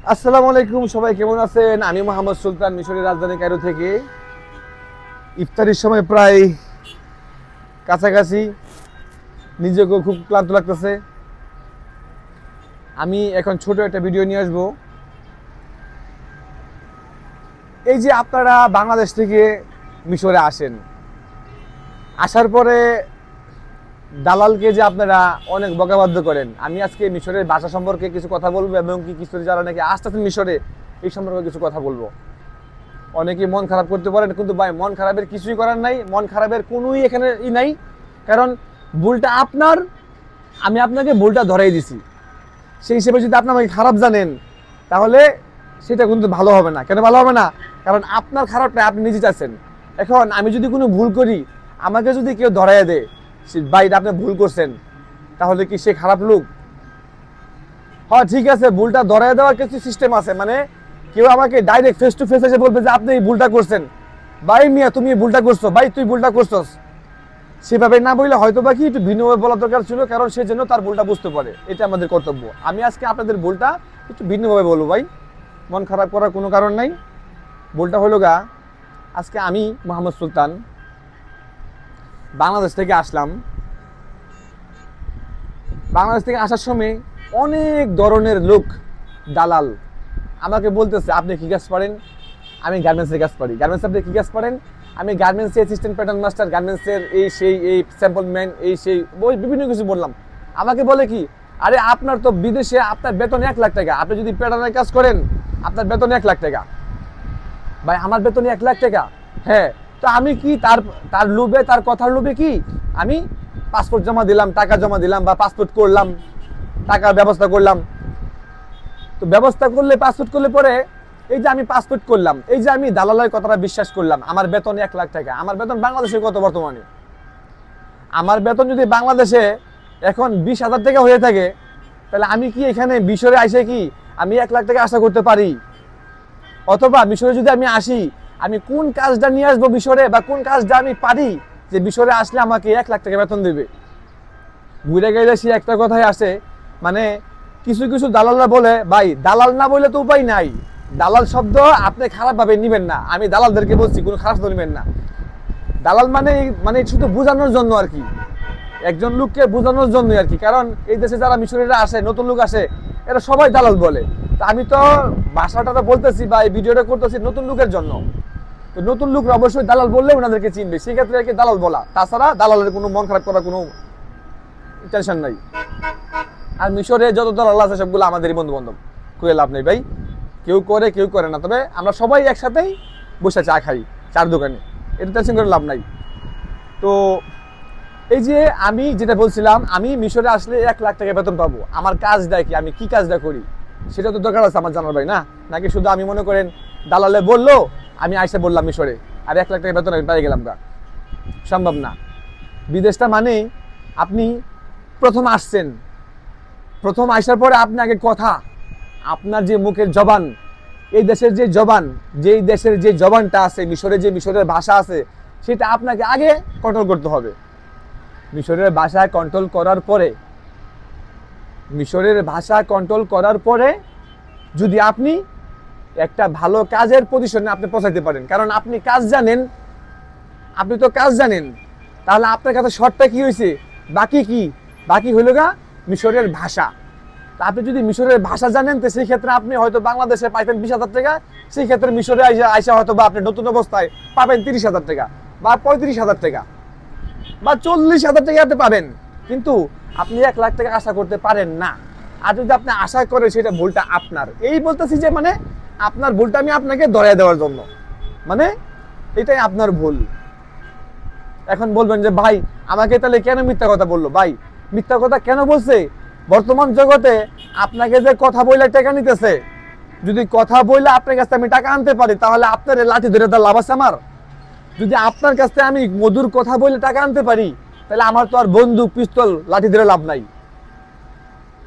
আসসালামু আলাইকুম, সবাই কেমন আছেন? আমি মোহাম্মদ সুলতান, মিশরের রাজধানী কায়রো থেকে। ইফতারির সময় প্রায় কাছাকাছি, নিজেকেও খুব ক্লান্ত লাগতেছে। আমি এখন ছোট একটা ভিডিও নিয়ে আসবো। এই যে আপনারা বাংলাদেশ থেকে মিশরে আসেন, আসার পরে দালালকে যে আপনারা অনেক বকাবাধ্য করেন, আমি আজকে মিশরের ভাষা সম্পর্কে কিছু কথা বলবো এবং কি কিছু যারা নাকি আসতেছেন মিশরে এই সম্পর্কে কিছু কথা বলবো। অনেকে মন খারাপ করতে পারেন, কিন্তু ভাই মন খারাপের কিছুই করার নাই, মন খারাপের কোনোই এখানে নাই। কারণ ভুলটা আপনার, আমি আপনাকে ভুলটা ধরাই দিছি। সেই হিসেবে যদি আপনি আমাকে খারাপ জানেন তাহলে সেটা কিন্তু ভালো হবে না। কেন ভালো হবে না? কারণ আপনার খারাপটা আপনি নিজে চাচ্ছেন। এখন আমি যদি কোনো ভুল করি, আমাকে যদি কেউ ধরাইয়া দেয় ভাই এটা আপনি ভুল করছেন, তাহলে কি সে খারাপ লোক? হ্যাঁ ঠিক আছে, ভুলটা ধরাইয়া দেওয়ার কিছু সিস্টেম আছে। মানে কেউ আমাকে ডাইরেক্ট ফেস টু ফেস এসে বলবে যে আপনি এই ভুলটা করছেন, ভাই মিয়া তুমি এই ভুলটা করছো, ভাই তুই ভুলটা করছস, সেভাবে না বললে হয়তো বা কি একটু ভিন্নভাবে বলা দরকার ছিল, কারণ সে যেন তার ভুলটা বুঝতে পারে। এটা আমাদের কর্তব্য। আমি আজকে আপনাদের ভুলটা একটু ভিন্নভাবে বলবো। ভাই মন খারাপ করার কোনো কারণ নাই। ভুলটা হলো গা, আজকে আমি মোহাম্মদ সুলতান বাংলাদেশ থেকে আসলাম। বাংলাদেশ থেকে আসার সময় অনেক ধরনের লোক, দালাল আমাকে বলতেছে আপনি কি কাজ পারেন? আমি গার্মেন্টসের কাজ পারি। গার্মেন্টস আপনি কি কাজ পারেন? আমি গার্মেন্টসের অ্যাসিস্ট্যান্ট প্যাটার্ন মাস্টার, গার্মেন্টসের এই সেই এই স্যাম্পল ম্যান, এই সেই বিভিন্ন কিছু বললাম। আমাকে বলে কি, আরে আপনার তো বিদেশে আপনার বেতন 1 লাখ টাকা, আপনি যদি প্যাটার্নের কাজ করেন আপনার বেতন 1 লাখ টাকা। ভাই আমার বেতন 1 লাখ টাকা? হ্যাঁ। তো আমি কি তার লোভে, তার কথার লোভে কি আমি পাসপোর্ট জমা দিলাম, টাকা জমা দিলাম, বা পাসপোর্ট করলাম, টাকার ব্যবস্থা করলাম। তো ব্যবস্থা করলে, পাসপোর্ট করলে পরে এই যে আমি পাসপোর্ট করলাম, এই যে আমি দালালের কথাটা বিশ্বাস করলাম, আমার বেতন 1 লাখ টাকা। আমার বেতন বাংলাদেশে কত বর্তমানে? আমার বেতন যদি বাংলাদেশে এখন 20,000 টাকা হয়ে থাকে, তাহলে আমি কি এখানে মিশরে আসে কি আমি 1 লাখ টাকা আশা করতে পারি? অথবা মিশরে যদি আমি আসি, আমি কোন কাজটা নিয়ে আসবো মিশরে, বা কোন কাজটা আমি পারি যে মিশরে আসলে আমাকে 1 লাখ টাকা বেতন দেবে? ঘুরে গেলে সে একটা কথাই আসে, মানে কিছু কিছু দালালরা বলে, ভাই দালাল না বললে তো উপায় নাই। দালাল শব্দ আপনি খারাপভাবে নেবেন না, আমি দালালদেরকে বলছি কোনো খারাপ শব্দ নেবেন না। দালাল মানে মানে শুধু বোঝানোর জন্য আর কি, একজন লোককে বোঝানোর জন্যই আর কি। কারণ এই দেশে যারা মিশরীরা আসে, নতুন লোক আসে, এরা সবাই দালাল বলে। তা আমি তো ভাষাটা বলতেছি বা এই ভিডিওটা করতেছি নতুন লোকের জন্য। তো নতুন লোকরা অবশ্যই দালাল বললে ওনাদেরকে চিনবে, সেক্ষেত্রে আর কি দালাল বলা। তাছাড়া দালালের কোনো মন খারাপ করার কোনো টেনশন নাই। আর মিশরে যত দালাল আছে সবগুলো আমাদেরই বন্ধু বান্ধব, করে লাভ নেই ভাই। কেউ করে কেউ করে না, তবে আমরা সবাই একসাথেই বসে চা খাই চার দোকানে, এটা টেনশন করে লাভ নাই। তো এই যে আমি যেটা বলছিলাম, আমি মিশরে আসলে 1 লাখ টাকা বেতন পাবো। আমার কাজটা কি, আমি কি কাজটা করি সেটা তো দরকার আছে আমার জানার ভাই, না নাকি শুধু আমি মনে করেন দালালে বললো আমি আইসা বললাম মিশরে আর 1 লাখ টাকা বেতন আমি পাই গেলাম গা? সম্ভব না। বিদেশটা মানে আপনি প্রথম আসছেন, প্রথম আসার পরে আপনি আগে কথা, আপনার যে মুখের জবান, এই দেশের যে জবান, যেই দেশের যে জবানটা আছে, মিশরের ভাষা আছে, সেটা আপনাকে আগে কন্ট্রোল করতে হবে। মিশরের ভাষা কন্ট্রোল করার পরে যদি আপনি একটা ভালো কাজের পজিশনে আপনি পৌঁছাইতে পারেন, কারণ আপনি কাজ জানেন, আপনি তো কাজ জানেন, তাহলে আপনার কাছে শর্টটা কি হয়েছে? বাকি হইল গা মিশরের ভাষা। তা আপনি যদি মিশরের ভাষা জানেন, তো সেই ক্ষেত্রে আপনি হয়তো বাংলাদেশে পাইতেন 20,000 টাকা, সেই ক্ষেত্রে মিশরে আইসা হয়তো বা আপনি নতুন অবস্থায় পাবেন 30,000 টাকা বা 35,000 টাকা বা 40,000 টাকা আপনি পাবেন। কিন্তু আপনি 1 লাখ টাকা আশা করতে পারেন না। আর যদি আপনি আশা করেন, সেটা ভুলটা আপনার। এই বলতেছি যে মানে আপনার ভুলটা আমি আপনাকে ধরাই দেওয়ার জন্য, মানে এটাই আপনার ভুল। এখন বলবেন যে ভাই আমাকে তাহলে কেন মিথ্যা কথা বললো? ভাই মিথ্যা কথা কেন বলছে? বর্তমান জগতে আপনাকে যে কথা বইলে টাকা নিতেছে, যদি কথা বইলে আপনার কাছে আমি টাকা আনতে পারি, তাহলে আপনার লাঠি ধরে তার লাভ আছে আমার? যদি আপনার কাছ থেকে আমি মধুর কথা বলে টাকা আনতে পারি, তাহলে আমার তো আর বন্দুক পিস্তল লাঠি ধরে লাভ নাই।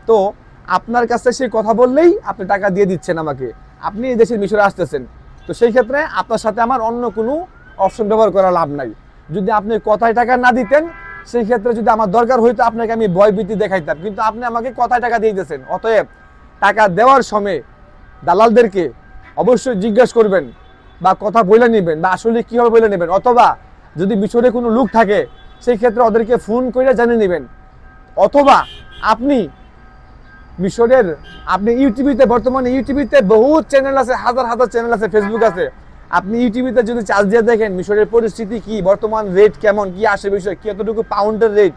তো আপনার কাছে সেই কথা বললেই আপনি টাকা দিয়ে দিচ্ছেন আমাকে, আপনি এই দেশের মিশরে আসতেছেন। তো সেই ক্ষেত্রে আপনার সাথে আমার অন্য কোনো অপশন ব্যবহার করা লাভ নাই। যদি আপনি কথায় টাকা না দিতেন, সেই ক্ষেত্রে যদি আমার দরকার হইতো আপনাকে আমি ভয়ভীতি দেখাইতাম, কিন্তু আপনি আমাকে কথায় টাকা দিয়ে দিয়েছেন। অতএব টাকা দেওয়ার সময় দালালদেরকে অবশ্যই জিজ্ঞাসা করবেন বা কথা বলে নেবেন বা আসলে কীভাবে বলে নেবেন, অথবা যদি মিশরে কোনো লোক থাকে সেই ক্ষেত্রে ওদেরকে ফোন করে জানিয়ে নেবেন। অথবা আপনি মিশরের ইউটিউবিতে, বর্তমানে ইউটিউবিতে বহু চ্যানেল আছে, হাজার হাজার চ্যানেল আছে, ফেসবুক আছে, আপনি ইউটিউবিতে যদি চার্জ দিয়ে দেখেন মিশরের পরিস্থিতি কি, বর্তমান রেট কেমন, কি আসে বিষয়, কতটুকু পাউন্ডের রেট,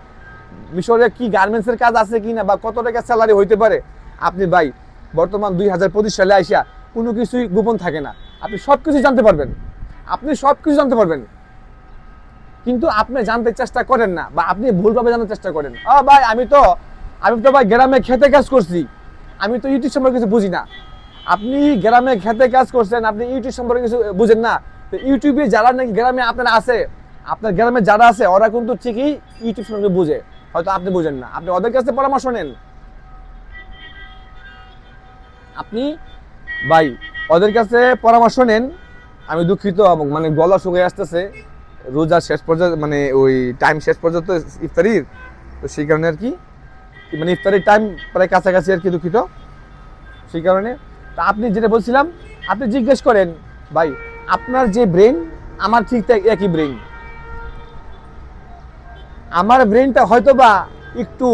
মিশরে কি গার্মেন্টসের কাজ আছে কিনা বা কত টাকা স্যালারি হইতে পারে, আপনি ভাই বর্তমান 2025 সালে আইসা কোনো কিছুই গোপন থাকে না, আপনি সব কিছু জানতে পারবেন, আপনি সব কিছু জানতে পারবেন। কিন্তু আপনি জানতে চেষ্টা করেন না বা আপনি ভুলভাবে জানার চেষ্টা করেন। ভাই আমি তো ভাই গ্রামে খেতে কাজ করছি, আমি তো ইউটিউব সম্পর্কে কিছু বুঝি না। আপনি গ্রামে খেতে কাজ করছেন, আপনি ইউটিউব সম্পর্কে কিছু বুঝেন না। তো ইউটিউবে যারা নাকি গ্রামে আপনার আছে, আপনার গ্রামে যারা আছে ওরা কিন্তু ঠিকই ইউটিউব সম্পর্কে বুঝে, হয়তো আপনি বুঝেন না। আপনি ওদের কাছে পরামর্শ নেন, আপনি ভাই ওদের কাছে পরামর্শ নেন। আমি দুঃখিত, মানে গলা শুকিয়ে আসতেছে, রোজা শেষ পর্যন্ত, মানে ওই টাইম শেষ পর্যন্ত ইফতারির, তো সেই কারণে আর কি, মানে ইফতারির টাইম প্রায় কাছাকাছি আর কি, দুঃখিত সেই কারণে। তা আপনি যেটা বলছিলাম, আপনি জিজ্ঞেস করেন ভাই আপনার যে ব্রেন আমার ঠিক একই ব্রেন, আমার ব্রেনটা হয়তো বা একটু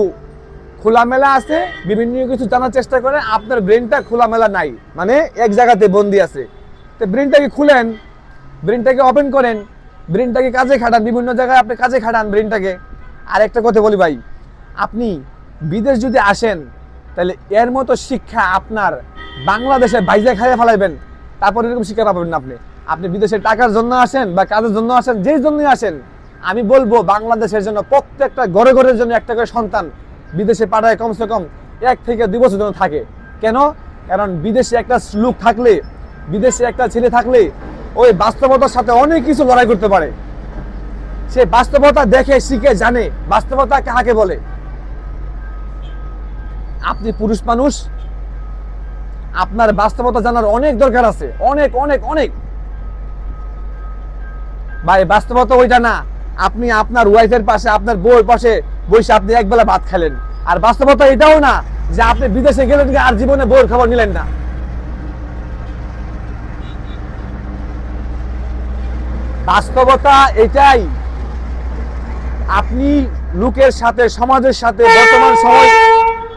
খোলামেলা আছে, বিভিন্ন কিছু জানার চেষ্টা করে, আপনার ব্রেনটা খোলামেলা নাই, মানে এক জায়গাতে বন্দি আছে। তো ব্রেনটাকে খুলেন, ব্রেনটাকে ওপেন করেন, ব্রেনটাকে কাজে খাটান, বিভিন্ন জায়গায় আপনি কাজে খাটান ব্রেনটাকে। আর একটা কথা বলি ভাই, আপনি বিদেশ যদি আসেন তাহলে এর মতো শিক্ষা আপনার বাংলাদেশে বাইরে খাইয়ে ফেলাইবেন, তারপর এরকম শিক্ষা পাবেন না। আপনি বিদেশে টাকার জন্য আসেন বা কাজের জন্য আসেন, যেই জন্যই আসেন, আমি বলবো বাংলাদেশের জন্য প্রত্যেকটা ঘরে ঘরের জন্য একটা করে সন্তান বিদেশে পাঠায়, কমসে কম 1 থেকে 2 বছর জন্য থাকে। কেন? কারণ বিদেশে একটা লোক থাকলে, বিদেশে একটা ছেলে থাকলে ওই বাস্তবতার সাথে অনেক কিছু লড়াই করতে পারে। সে বাস্তবতা দেখে শিখে জানে বাস্তবতা কাকে বলে। আপনি পুরুষ মানুষ, আপনার বাস্তবতা জানার অনেক দরকার আছে, অনেক অনেক অনেক। ভাই বাস্তবতা ওইটা না আপনি আপনার ওয়াইফের পাশে, আপনার বউয়ের পাশে বসে আপনি একবেলা ভাত খেলেন, আর বাস্তবতা এটাও না যে আপনি বিদেশে গেলেন আর জীবনে বউয়ের খবর নিলেন না। বাস্তবতা এটাই, আপনি লোকের সাথে, সমাজের সাথে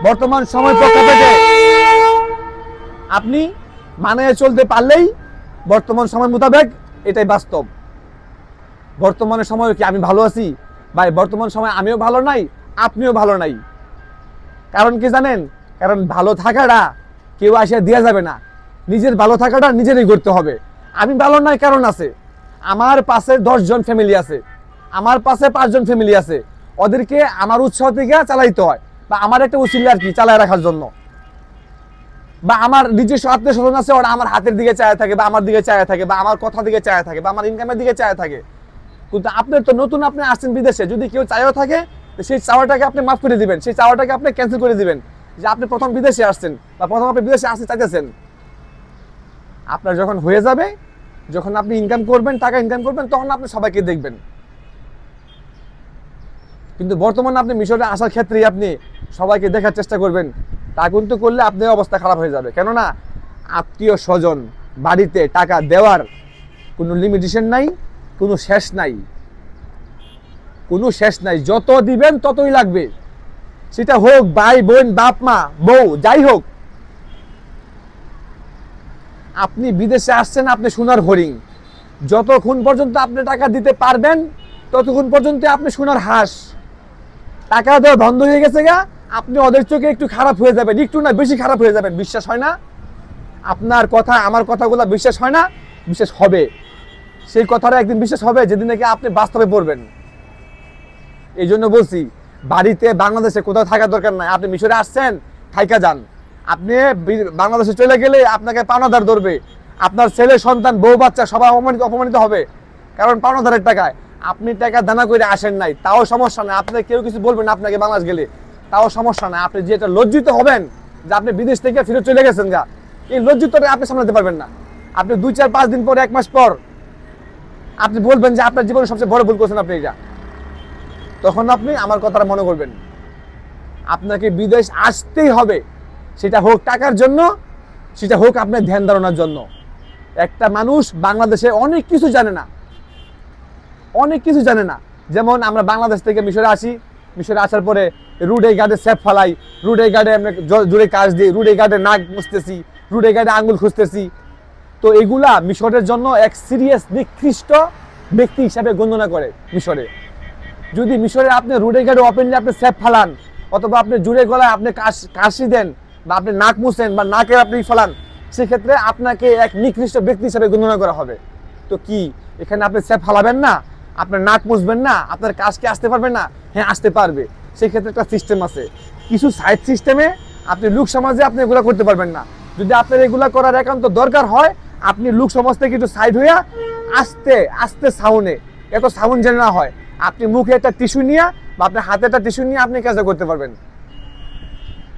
বর্তমান সময় প্রেক্ষাপটে আপনি মানিয়ে চলতে পারলেই বর্তমান সময় মোতাবেক এটাই বাস্তব। বর্তমানের সময় কি আমি ভালো আছি? ভাই বর্তমান সময় আমিও ভালো নাই, আপনিও ভালো নাই। কারণ কি জানেন? কারণ ভালো থাকাটা কেউ আসে দেওয়া যাবে না, নিজের ভালো থাকাটা নিজেরই করতে হবে। আমি ভালো নাই কারণ আছে, আমার পাশে 10 জন ফ্যামিলি আছে, আমার পাশে 5 জন ফ্যামিলি আছে, ওদেরকে আমার উৎসাহ থেকে চালাইতে হয়, বা আমার একটা উচিলা আর কি চালায় রাখার জন্য, বা আমার নিজস্ব আত্মীয় স্বজন আছে, ওরা আমার হাতের দিকে চায় থাকে, বা আমার দিকে চায় থাকে, বা আমার কথা দিকে চায় থাকে, বা আমার ইনকামের দিকে চায় থাকে। কিন্তু আপনার তো নতুন, আপনি আসছেন বিদেশে, যদি কেউ চায়ও থাকে সেই চাওয়াটাকে আপনি মাফ করে দিবেন, সেই চাওয়াটাকে আপনি ক্যান্সেল করে দিবেন, যে আপনি প্রথম বিদেশে আসছেন বা প্রথম আপনি বিদেশে আসতে চাইতেছেন। আপনার যখন হয়ে যাবে, যখন আপনি ইনকাম করবেন, টাকা ইনকাম করবেন, তখন আপনি সবাইকে দেখবেন। কিন্তু বর্তমানে আপনি মিশরে আসার ক্ষেত্রেই আপনি সবাইকে দেখার চেষ্টা করবেন, তা কিন্তু করলে আপনার অবস্থা খারাপ হয়ে যাবে। কেননা আত্মীয় স্বজন বাড়িতে টাকা দেওয়ার কোনো লিমিটেশন নাই, কোনো শেষ নাই, কোনো শেষ নাই। যত দিবেন ততই লাগবে, সেটা হোক ভাই বোন, বাপ মা, বউ, যাই হোক। আপনি বিদেশে আসছেন, আপনি সোনার হরিণ, যতক্ষণ পর্যন্ত আপনি টাকা দিতে পারবেন ততক্ষণ পর্যন্ত আপনি সোনার হাঁস। টাকা দেওয়া বন্ধ হয়ে গেছে গা, আপনি ওদের চোখে একটু খারাপ হয়ে যাবেন, একটু না বেশি খারাপ হয়ে যাবেন। বিশ্বাস হয় না? আপনার কথা, আমার কথাগুলো বিশ্বাস হয় না? বিশ্বাস হবে, সেই কথাটা একদিন বিশ্বাস হবে যেদিন নাকি আপনি বাস্তবে পড়বেন। এই জন্য বলছি, বাড়িতে বাংলাদেশে কোথাও থাকার দরকার নাই। আপনি মিশরে আসছেন, থাইকা যান। আপনি বাংলাদেশে চলে গেলে আপনাকে পাওনাদার ধরবে, আপনার ছেলে সন্তান, বউ বাচ্চা সবাই অপমানিত হবে, কারণ পাওনাদারের টাকায়। আপনি টাকা দানা করে আসেন নাই, তাও সমস্যা নাই, আপনাকে কেউ কিছু বলবেন না। আপনাকে বাংলাদেশ গেলে তাও সমস্যা নাই। আপনি যেটা লজ্জিত হবেন যে আপনি বিদেশ থেকে ফিরে চলে গেছেন গা, এই লজ্জিতটা আপনি সামলাতে পারবেন না। আপনি 2, 4, 5 দিন পর, 1 মাস পর আপনি বলবেন যে আপনার জীবনে সবচেয়ে বড় ভুল করছেন আপনি এটা। তখন আপনি আমার কথাটা মনে করবেন। আপনাকে বিদেশ আসতেই হবে, সেটা হোক টাকার জন্য, সেটা হোক আপনার ধ্যান ধারণার জন্য। একটা মানুষ বাংলাদেশে অনেক কিছু জানে না, অনেক কিছু জানে না। যেমন আমরা বাংলাদেশ থেকে মিশরে আসি, মিশরে আসার পরে রুডে গার্ডে স্যাপ ফালাই, রুডে গার্ডে আমরা জোরে কাজ দিই, রুডে গার্ডে নাক মুছতেছি, রুডে গার্ডে আঙ্গুল খুঁজতেছি। তো এগুলা মিশরের জন্য এক সিরিয়াস নিকৃষ্ট ব্যক্তি হিসাবে গণনা করে মিশরে। যদি মিশরে আপনি রুডে গার্ডে ওপেনলি আপনি স্যাপ ফালান, অথবা আপনি জুড়ে গলায় আপনি কাশি দেন, বা আপনি নাক মুছেন, বা নাকে আপনি ফেলান, সেক্ষেত্রে আপনাকে এক নিকৃষ্ট ব্যক্তি হিসাবে গণনা করা হবে। তো কি এখানে আপনি স্যাপ ফালাবেন না, আপনার নাক মুছবেন না, আপনার কাজকে আসতে পারবেন না? হ্যাঁ, আসতে পারবে। সেক্ষেত্রে একটা সিস্টেম আছে। কিছু সাইড সিস্টেমে আপনি লোক সমাজে আপনি এগুলো করতে পারবেন না। যদি আপনার এগুলা করার একান্ত দরকার হয়, আপনি লোক সমাজ থেকে একটু সাইড হইয়া আস্তে আস্তে সাউন্ডে, এত সাউন্ড যেন না হয়, আপনি মুখে একটা টিস্যু নিয়ে বা আপনার হাতে একটা টিস্যু নিয়ে আপনি কাজটা করতে পারবেন।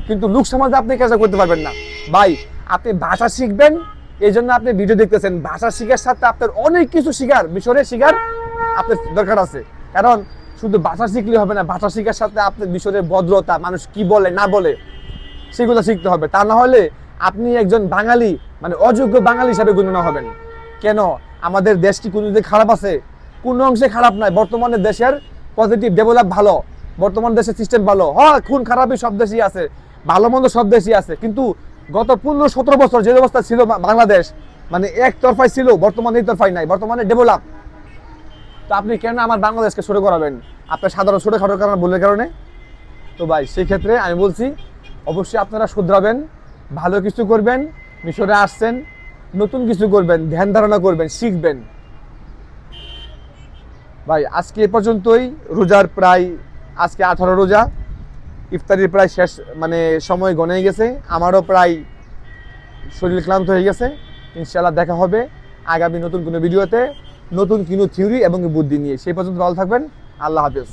কিন্তু লোক সমাজে আপনি কাজটা করতে পারবেন না। ভাই, আপনি ভাষা শিখবেন, এই জন্য আপনি ভিডিও দেখতেছেন। ভাষা শিখার সাথে আপনার অনেক কিছু শিখার, মিশরে শিখার আপনার দরকার আছে। কারণ শুধু ভাষা শিখলে হবে না, ভাষা শিখার সাথে আপনার মিশরের ভদ্রতা, মানুষ কি বলে না বলে সেগুলো শিখতে হবে। তা না হলে আপনি একজন বাঙালি, মানে অযোগ্য বাঙালি হিসাবে গণনা হবেন। কেন? আমাদের দেশ কি কোনো দিকে খারাপ আছে? কোনো অংশে খারাপ নয়। বর্তমানে দেশের পজিটিভ ডেভেলপ ভালো, বর্তমান দেশের সিস্টেম ভালো। হ্যাঁ, খুন খারাপই সব দেশই আছে, ভালো মন্দ সব দেশই আছে, কিন্তু গত 15-17 বছর যে অবস্থা ছিল বাংলাদেশ, মানে একতরফাই ছিল, বর্তমানে এই তরফাই নাই, বর্তমানে ডেভেলপ। তো আপনি কেন আমার বাংলাদেশকে ছোট করাবেন আপনার সাধারণ ছোটখাটো কারণ ভুলের কারণে? তো ভাই, সেই ক্ষেত্রে আমি বলছি অবশ্যই আপনারা শুধরাবেন, ভালো কিছু করবেন। মিশরে আসছেন, নতুন কিছু করবেন, ধ্যান ধারণা করবেন, শিখবেন। ভাই, আজকে এ পর্যন্তই। রোজার প্রায় আজকে 18 রোজা, ইফতারির প্রায় শেষ, মানে সময় গণে গেছে। আমারও প্রায় শরীর ক্লান্ত হয়ে গেছে। ইনশাআল্লাহ দেখা হবে আগামী নতুন কোনো ভিডিওতে, নতুন কোনো থিওরি এবং বুদ্ধি নিয়ে। সেই পর্যন্ত ভালো থাকবেন। আল্লাহ হাফেজ।